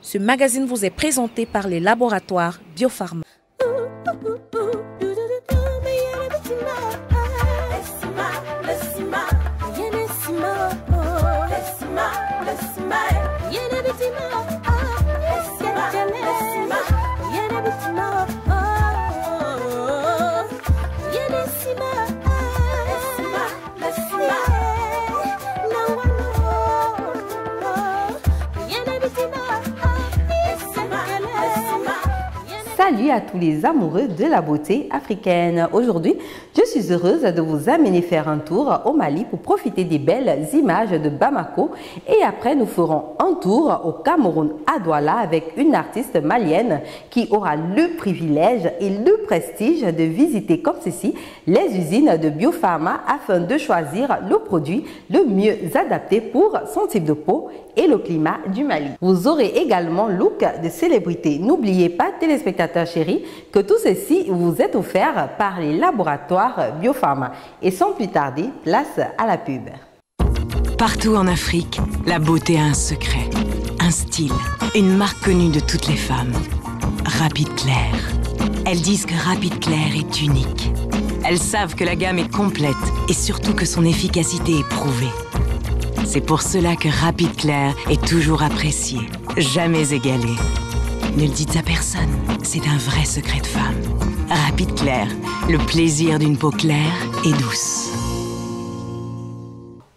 Ce magazine vous est présenté par les laboratoires Biopharma. Salut à tous les amoureux de la beauté africaine. Aujourd'hui, je suis heureuse de vous amener faire un tour au Mali pour profiter des belles images de Bamako. Et après, nous ferons un tour au Cameroun à Douala avec une artiste malienne qui aura le privilège et le prestige de visiter comme ceci les usines de Biopharma afin de choisir le produit le mieux adapté pour son type de peau et le climat du Mali. Vous aurez également look de célébrité. N'oubliez pas, téléspectateurs chéris, que tout ceci vous est offert par les laboratoires Biopharma. Et sans plus tarder, place à la pub. Partout en Afrique, la beauté a un secret, un style, une marque connue de toutes les femmes. Rapide Clair. Elles disent que Rapide Clair est unique. Elles savent que la gamme est complète et surtout que son efficacité est prouvée. C'est pour cela que Rapide Clair est toujours apprécié, jamais égalé. Ne le dites à personne, c'est un vrai secret de femme. Rapide Clair, le plaisir d'une peau claire et douce.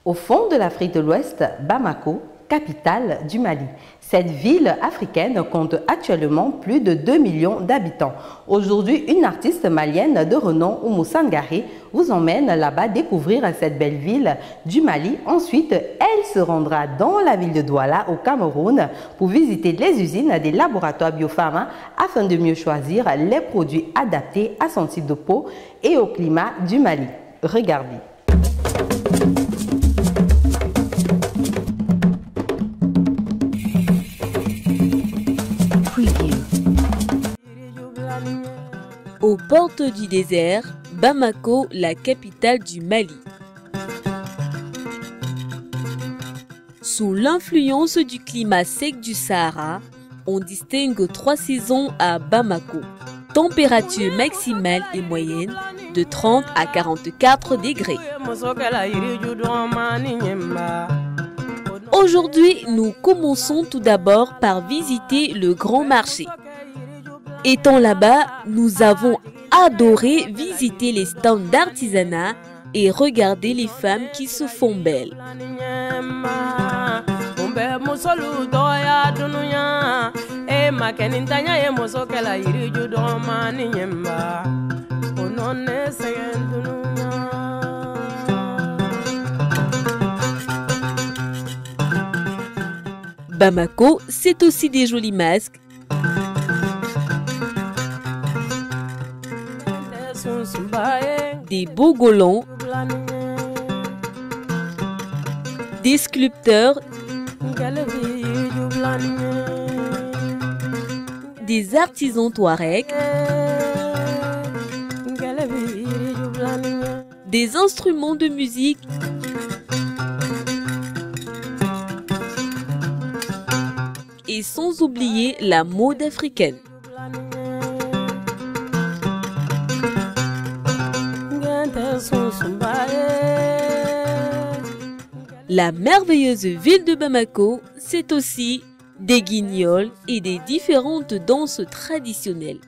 Au fond de l'Afrique de l'Ouest, Bamako, capitale du Mali. Cette ville africaine compte actuellement plus de 2 millions d'habitants. Aujourd'hui, une artiste malienne de renom, Oumou Sangaré, vous emmène là-bas découvrir cette belle ville du Mali. Ensuite, elle se rendra dans la ville de Douala, au Cameroun, pour visiter les usines des laboratoires Biopharma afin de mieux choisir les produits adaptés à son type de peau et au climat du Mali. Regardez. Aux portes du désert, Bamako, la capitale du Mali. Sous l'influence du climat sec du Sahara, on distingue 3 saisons à Bamako. Température maximale et moyenne de 30 à 44 degrés. Aujourd'hui, nous commençons tout d'abord par visiter le grand marché. Étant là-bas, nous avons adoré visiter les stands d'artisanat et regarder les femmes qui se font belles. Bamako, c'est aussi des jolis masques, des beaux golons, des sculpteurs, des artisans touaregs, des instruments de musique, et sans oublier la mode africaine. La merveilleuse ville de Bamako, c'est aussi des guignols et des différentes danses traditionnelles.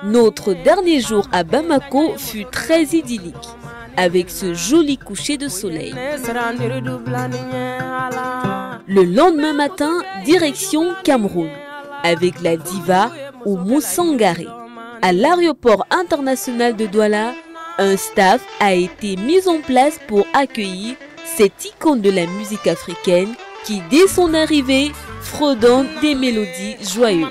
Notre dernier jour à Bamako fut très idyllique, avec ce joli coucher de soleil. Le lendemain matin, direction Cameroun. avec la diva Oumou Sangaré. À l'aéroport international de Douala, un staff a été mis en place pour accueillir cette icône de la musique africaine qui, dès son arrivée, fredonne des mélodies joyeuses.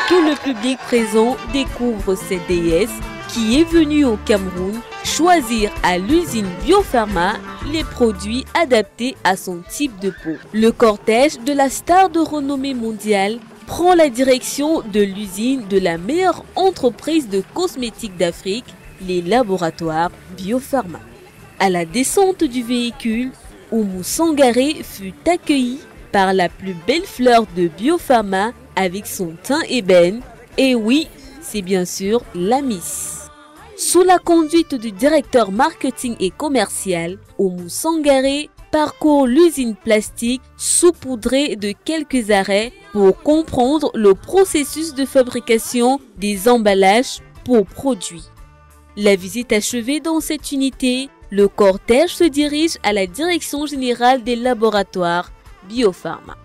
Tout le public présent découvre cette déesse qui est venue au Cameroun choisir à l'usine Biopharma les produits adaptés à son type de peau. Le cortège de la star de renommée mondiale prend la direction de l'usine de la meilleure entreprise de cosmétiques d'Afrique, les laboratoires Biopharma. À la descente du véhicule, Oumou Sangaré fut accueilli par la plus belle fleur de Biopharma avec son teint ébène. Et oui, c'est bien sûr la Miss. Sous la conduite du directeur marketing et commercial, Oumou Sangaré parcourt l'usine plastique saupoudrée de quelques arrêts pour comprendre le processus de fabrication des emballages pour produits. La visite achevée dans cette unité, le cortège se dirige à la direction générale des laboratoires Biopharma.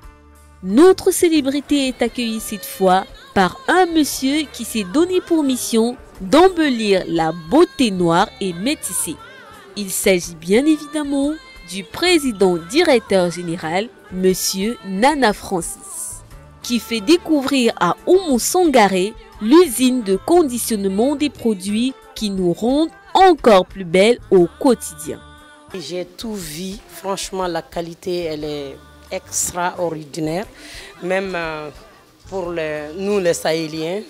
Notre célébrité est accueillie cette fois par un monsieur qui s'est donné pour mission d'embellir la beauté noire et métissée. Il s'agit bien évidemment du président directeur général, monsieur Nana Francis, qui fait découvrir à Oumou Sangaré l'usine de conditionnement des produits qui nous rendent encore plus belles au quotidien. J'ai tout vu, franchement la qualité elle est extraordinaire, même pour nous les Sahéliens,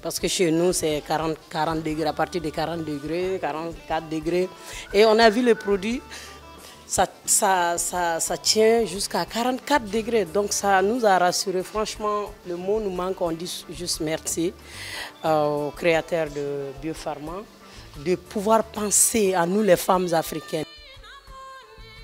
parce que chez nous c'est 40 degrés, à partir de 40 degrés, 44 degrés, et on a vu le produit, ça tient jusqu'à 44 degrés, donc ça nous a rassurés. Franchement, le mot nous manque, on dit juste merci aux créateurs de Biopharma de pouvoir penser à nous les femmes africaines.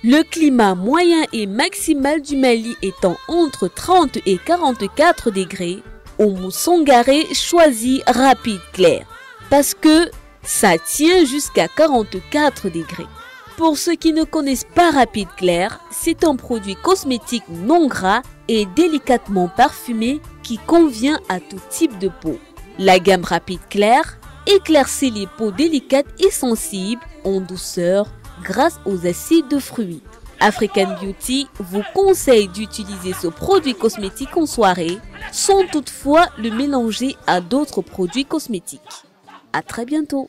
Le climat moyen et maximal du Mali étant entre 30 et 44 degrés, Oumou Sangaré choisit Rapide Clair parce que ça tient jusqu'à 44 degrés. Pour ceux qui ne connaissent pas Rapide Clair, c'est un produit cosmétique non gras et délicatement parfumé qui convient à tout type de peau. La gamme Rapide Clair éclaircit les peaux délicates et sensibles en douceur grâce aux acides de fruits. African Beauty vous conseille d'utiliser ce produit cosmétique en soirée sans toutefois le mélanger à d'autres produits cosmétiques. À très bientôt.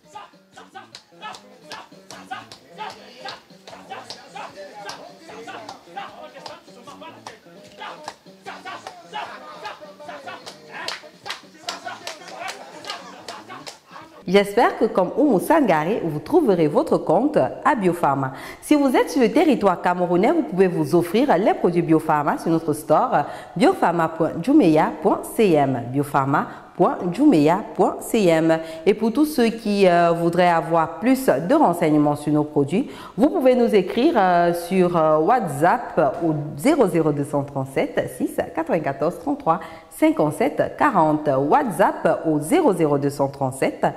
J'espère que comme Oumou Sangaré, vous trouverez votre compte à Biopharma. Si vous êtes sur le territoire camerounais, vous pouvez vous offrir les produits Biopharma sur notre store biopharma.jumeya.cm. biopharma.jumeya.cm. Et pour tous ceux qui voudraient avoir plus de renseignements sur nos produits, vous pouvez nous écrire sur WhatsApp au 00237 6 94 33 57 40. WhatsApp au 00237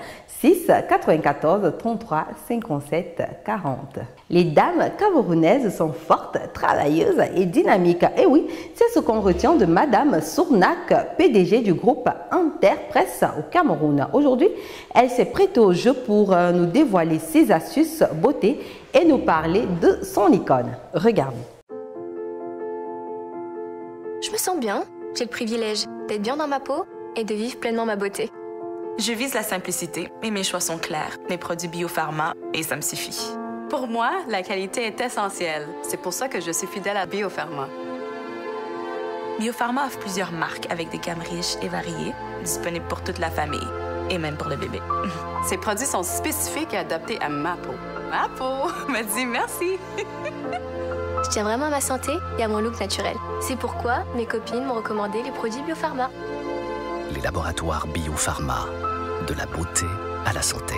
6 94 33 57 40. Les dames camerounaises sont fortes, travailleuses et dynamiques. Et oui, c'est ce qu'on retient de Madame Sournak, PDG du groupe Interpresse au Cameroun. Aujourd'hui, elle s'est prêtée au jeu pour nous dévoiler ses astuces beauté et nous parler de son icône. Regardez. Je me sens bien. J'ai le privilège d'être bien dans ma peau et de vivre pleinement ma beauté. Je vise la simplicité, mais mes choix sont clairs. Mes produits Biopharma et ça me suffit. Pour moi, la qualité est essentielle. C'est pour ça que je suis fidèle à Biopharma. Biopharma offre plusieurs marques avec des gammes riches et variées, disponibles pour toute la famille et même pour le bébé. Ces produits sont spécifiques et adaptés à ma peau. Ma peau me dit merci. Je tiens vraiment à ma santé et à mon look naturel. C'est pourquoi mes copines m'ont recommandé les produits Biopharma. Les laboratoires Biopharma, de la beauté à la santé.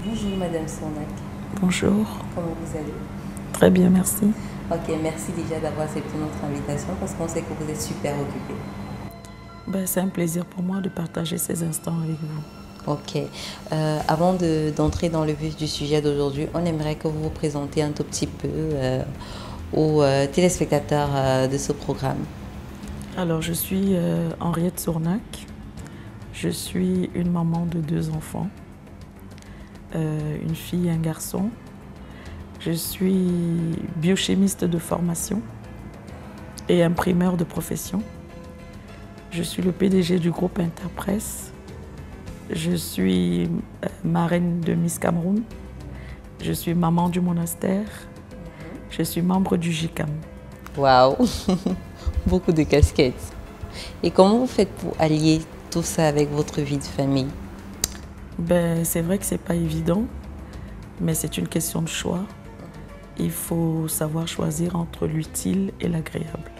Bonjour Madame Sournak. Bonjour. Comment vous allez? Très bien, merci. Ok, merci déjà d'avoir accepté notre invitation parce qu'on sait que vous êtes super occupé. Ben, c'est un plaisir pour moi de partager ces instants avec vous. Ok. Avant d'entrer dans le vif du sujet d'aujourd'hui, on aimerait que vous vous présentiez un tout petit peu aux téléspectateurs de ce programme. Alors, je suis Henriette Sournac. Je suis une maman de 2 enfants, une fille et un garçon. Je suis biochimiste de formation et imprimeur de profession. Je suis le PDG du groupe Interpresse. Je suis marraine de Miss Cameroun. Je suis maman du monastère. Je suis membre du JICAM. Waouh, beaucoup de casquettes. Et comment vous faites pour allier tout ça avec votre vie de famille? Ben, c'est vrai que ce n'est pas évident, mais c'est une question de choix. Il faut savoir choisir entre l'utile et l'agréable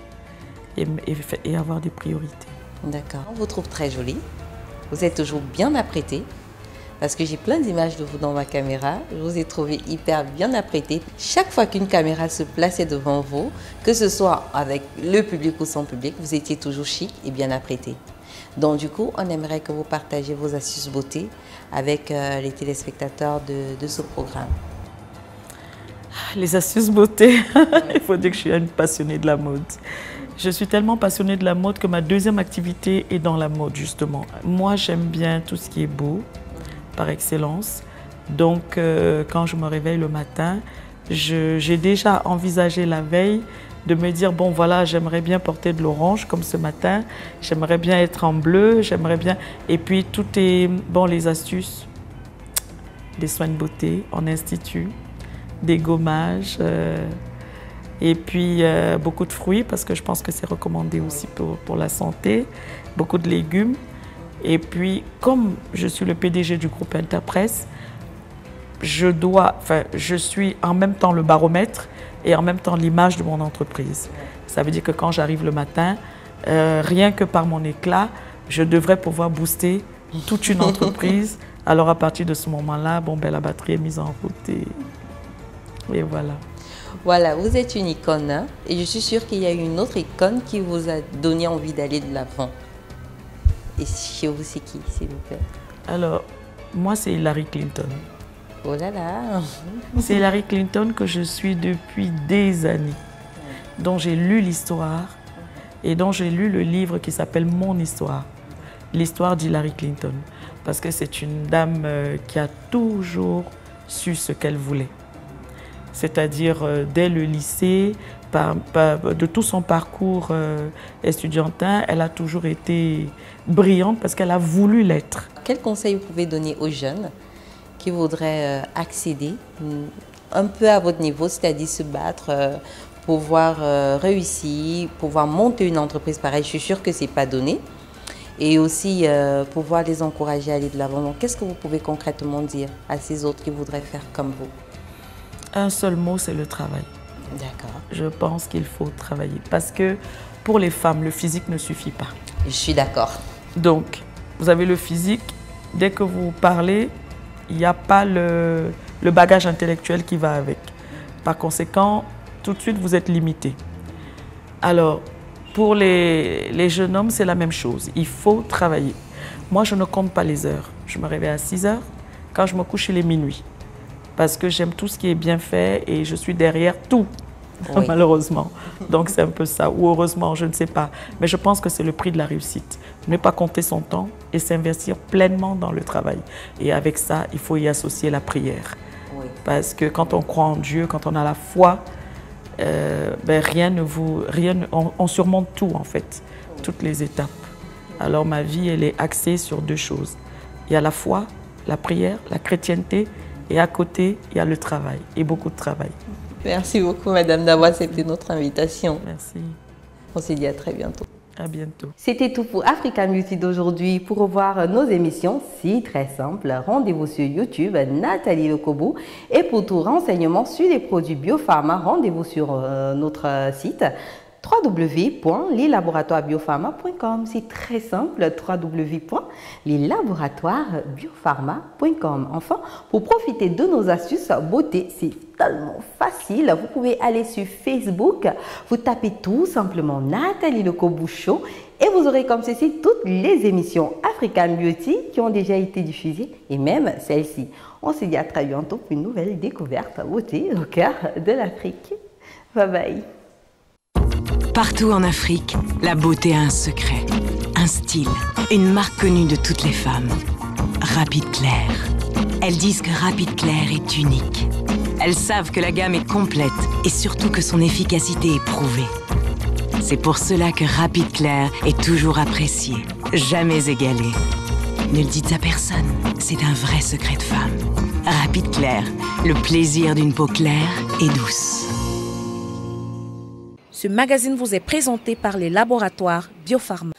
et avoir des priorités. D'accord. On vous trouve très jolie. Vous êtes toujours bien apprêtée parce que j'ai plein d'images de vous dans ma caméra. Je vous ai trouvé hyper bien apprêtée. Chaque fois qu'une caméra se plaçait devant vous, que ce soit avec le public ou sans public, vous étiez toujours chic et bien apprêtée. Donc du coup, on aimerait que vous partagiez vos astuces beauté avec les téléspectateurs de ce programme. Les astuces beauté, il faut dire que je suis une passionnée de la mode. Je suis tellement passionnée de la mode que ma deuxième activité est dans la mode, justement. Moi, j'aime bien tout ce qui est beau, par excellence. Donc, quand je me réveille le matin, j'ai déjà envisagé la veille de me dire, bon, voilà, j'aimerais bien porter de l'orange, comme ce matin. J'aimerais bien être en bleu, j'aimerais bien... Et puis, tout est... Bon, les astuces, des soins de beauté en institut, des gommages... Et puis, beaucoup de fruits, parce que je pense que c'est recommandé aussi pour la santé. Beaucoup de légumes. Et puis, comme je suis le PDG du groupe Interpresse, je suis en même temps le baromètre et en même temps l'image de mon entreprise. Ça veut dire que quand j'arrive le matin, rien que par mon éclat, je devrais pouvoir booster toute une entreprise. Alors, à partir de ce moment-là, bon, ben, la batterie est mise en route et voilà. Voilà, vous êtes une icône, hein, et je suis sûre qu'il y a une autre icône qui vous a donné envie d'aller de l'avant. Et chez vous, c'est qui, s'il vous plaît? Alors, moi, c'est Hillary Clinton. Oh là là! C'est Hillary Clinton que je suis depuis des années, dont j'ai lu l'histoire et dont j'ai lu le livre qui s'appelle Mon histoire, l'histoire d'Hillary Clinton. Parce que c'est une dame qui a toujours su ce qu'elle voulait. C'est-à-dire dès le lycée, de tout son parcours estudiantin, elle a toujours été brillante parce qu'elle a voulu l'être. Quel conseil vous pouvez donner aux jeunes qui voudraient accéder un peu à votre niveau, c'est-à-dire se battre, pouvoir réussir, pouvoir monter une entreprise pareille? Je suis sûre que ce n'est pas donné. Et aussi pouvoir les encourager à aller de l'avant. Donc, qu'est-ce que vous pouvez concrètement dire à ces autres qui voudraient faire comme vous? Un seul mot, c'est le travail. D'accord. Je pense qu'il faut travailler. Parce que pour les femmes, le physique ne suffit pas. Je suis d'accord. Donc, vous avez le physique. Dès que vous parlez, il n'y a pas le bagage intellectuel qui va avec. Par conséquent, tout de suite, vous êtes limité. Alors, pour les jeunes hommes, c'est la même chose. Il faut travailler. Moi, je ne compte pas les heures. Je me réveille à 6 heures. Quand je me couche, il est minuit. Parce que j'aime tout ce qui est bien fait et je suis derrière tout, oui. Malheureusement. Donc c'est un peu ça, ou heureusement, je ne sais pas. Mais je pense que c'est le prix de la réussite. Ne pas compter son temps et s'investir pleinement dans le travail. Et avec ça, il faut y associer la prière. Oui. Parce que quand on croit en Dieu, quand on a la foi, on surmonte tout en fait, toutes les étapes. Alors ma vie, elle est axée sur 2 choses. Il y a la foi, la prière, la chrétienté. Et à côté, il y a le travail, et beaucoup de travail. Merci beaucoup, madame, d'avoir accepté notre invitation. Merci. On se dit à très bientôt. À bientôt. C'était tout pour African Beauty d'aujourd'hui. Pour revoir nos émissions, si très simple, rendez-vous sur YouTube, Nathalie Lokobo. Et pour tout renseignement sur les produits Biopharma, rendez-vous sur notre site www.leslaboratoiresbiopharma.com. C'est très simple, www.leslaboratoiresbiopharma.com. Enfin, pour profiter de nos astuces beauté, c'est tellement facile. Vous pouvez aller sur Facebook, vous tapez tout simplement Nathalie Lecobouchot et vous aurez comme ceci toutes les émissions African Beauty qui ont déjà été diffusées et même celle-ci. On se dit à très bientôt pour une nouvelle découverte beauté au cœur de l'Afrique. Bye bye. Partout en Afrique, la beauté a un secret, un style, une marque connue de toutes les femmes. Rapide Claire. Elles disent que Rapide Claire est unique. Elles savent que la gamme est complète et surtout que son efficacité est prouvée. C'est pour cela que Rapide Claire est toujours apprécié, jamais égalé. Ne le dites à personne, c'est un vrai secret de femme. Rapide Claire, le plaisir d'une peau claire et douce. Ce magazine vous est présenté par les laboratoires Biopharma.